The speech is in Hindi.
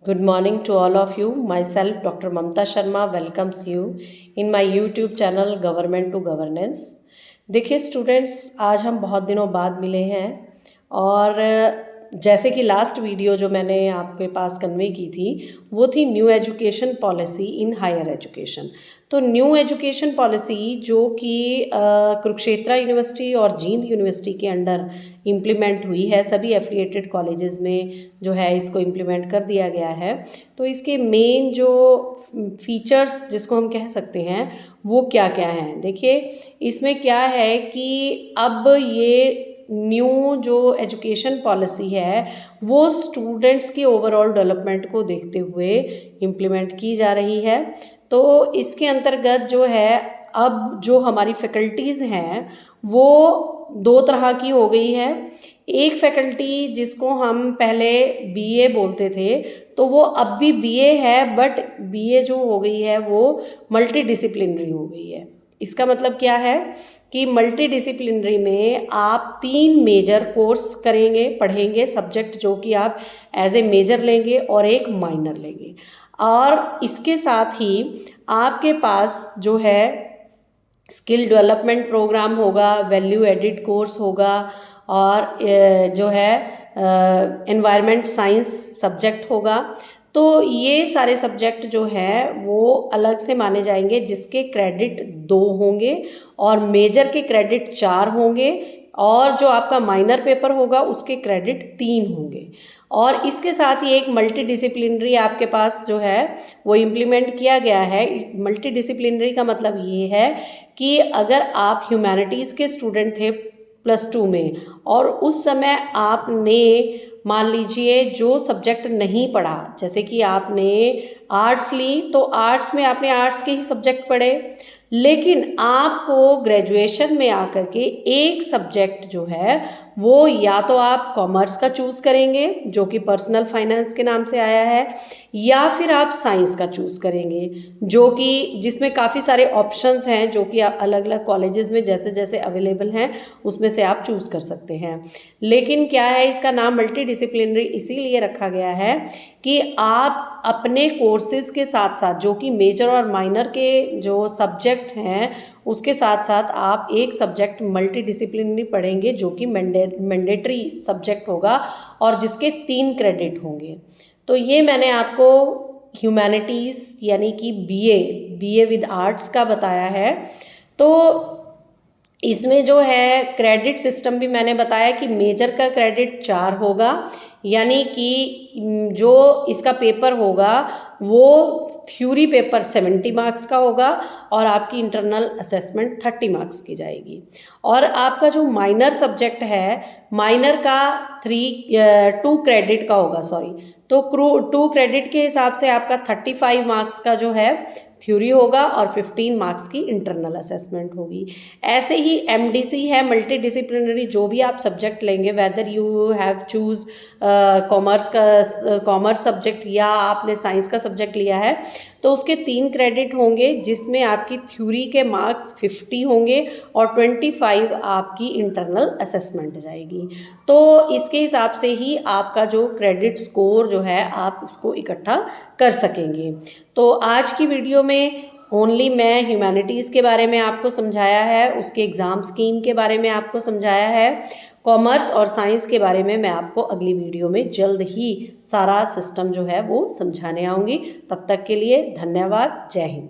Good morning to all of you. Myself, Dr. Mamta Sharma, welcomes you in my YouTube channel Government to Governance. देखिए स्टूडेंट्स, आज हम बहुत दिनों बाद मिले हैं और जैसे कि लास्ट वीडियो जो मैंने आपके पास कन्वे की थी वो थी new education policy in higher education. तो न्यू एजुकेशन पॉलिसी जो कि कुरुक्षेत्र यूनिवर्सिटी और जींद यूनिवर्सिटी के अंडर इम्प्लीमेंट हुई है, सभी एफिलिएटेड कॉलेजेस में जो है इसको इम्प्लीमेंट कर दिया गया है। तो इसके मेन जो फीचर्स जिसको हम कह सकते हैं वो क्या क्या हैं, देखिए इसमें क्या है कि अब ये न्यू जो एजुकेशन पॉलिसी है वो स्टूडेंट्स की ओवरऑल डेवलपमेंट को देखते हुए इम्प्लीमेंट की जा रही है। तो इसके अंतर्गत जो है अब जो हमारी फैकल्टीज़ हैं वो दो तरह की हो गई है। एक फैकल्टी जिसको हम पहले बीए बोलते थे तो वो अब भी बीए है, बट बीए जो हो गई है वो मल्टी डिसिप्लिनरी हो गई है। इसका मतलब क्या है कि मल्टी डिसिप्लिनरी में आप 3 मेजर कोर्स करेंगे, पढ़ेंगे सब्जेक्ट जो कि आप एज ए मेजर लेंगे और एक माइनर लेंगे। और इसके साथ ही आपके पास जो है स्किल डेवलपमेंट प्रोग्राम होगा, वैल्यू एडिड कोर्स होगा और जो है एनवायरनमेंट साइंस सब्जेक्ट होगा। तो ये सारे सब्जेक्ट जो है वो अलग से माने जाएंगे, जिसके क्रेडिट 2 होंगे और मेजर के क्रेडिट 4 होंगे और जो आपका माइनर पेपर होगा उसके क्रेडिट 3 होंगे। और इसके साथ ही एक मल्टी डिसिप्लिनरी आपके पास जो है वो इम्प्लीमेंट किया गया है। मल्टी डिसिप्लिनरी का मतलब ये है कि अगर आप ह्यूमैनिटीज़ के स्टूडेंट थे +2 में और उस समय आपने मान लीजिए जो सब्जेक्ट नहीं पढ़ा, जैसे कि आपने आर्ट्स ली तो आर्ट्स में आपने आर्ट्स के ही सब्जेक्ट पढ़े, लेकिन आपको ग्रेजुएशन में आकर के एक सब्जेक्ट जो है वो या तो आप कॉमर्स का चूज़ करेंगे जो कि पर्सनल फाइनेंस के नाम से आया है, या फिर आप साइंस का चूज़ करेंगे जो कि जिसमें काफ़ी सारे ऑप्शंस हैं जो कि अलग अलग कॉलेजेस में जैसे जैसे अवेलेबल हैं उसमें से आप चूज़ कर सकते हैं। लेकिन क्या है, इसका नाम मल्टी डिसिप्लिनरी इसीलिए रखा गया है कि आप अपने कोर्सेज के साथ साथ जो कि मेजर और माइनर के जो सब्जेक्ट हैं उसके साथ साथ आप एक सब्जेक्ट मल्टी डिसिप्लिनरी पढ़ेंगे जो कि मैंडेटरी सब्जेक्ट होगा और जिसके 3 क्रेडिट होंगे। तो ये मैंने आपको ह्यूमैनिटीज़ यानी कि बीए विद आर्ट्स का बताया है। तो इसमें जो है क्रेडिट सिस्टम भी मैंने बताया कि मेजर का क्रेडिट 4 होगा, यानी कि जो इसका पेपर होगा वो थ्योरी पेपर 70 मार्क्स का होगा और आपकी इंटरनल असेसमेंट 30 मार्क्स की जाएगी। और आपका जो माइनर सब्जेक्ट है, माइनर का 2 क्रेडिट का होगा, तो 2 क्रेडिट के हिसाब से आपका 35 मार्क्स का जो है थ्योरी होगा और 15 मार्क्स की इंटरनल असेसमेंट होगी। ऐसे ही एमडीसी है मल्टी डिसिप्लिनरी, जो भी आप सब्जेक्ट लेंगे, whether you have choose commerce subject या आपने साइंस का सब्जेक्ट लिया है, तो उसके 3 क्रेडिट होंगे जिसमें आपकी थ्योरी के मार्क्स 50 होंगे और 25 आपकी इंटरनल असेसमेंट जाएगी। तो इसके हिसाब से ही आपका जो क्रेडिट स्कोर जो है आप उसको इकट्ठा कर सकेंगे। तो आज की वीडियो में ओनली मैं ह्यूमैनिटीज़ के बारे में आपको समझाया है, उसके एग्ज़ाम स्कीम के बारे में आपको समझाया है। कॉमर्स और साइंस के बारे में मैं आपको अगली वीडियो में जल्द ही सारा सिस्टम जो है वो समझाने आऊँगी। तब तक के लिए धन्यवाद। जय हिंद।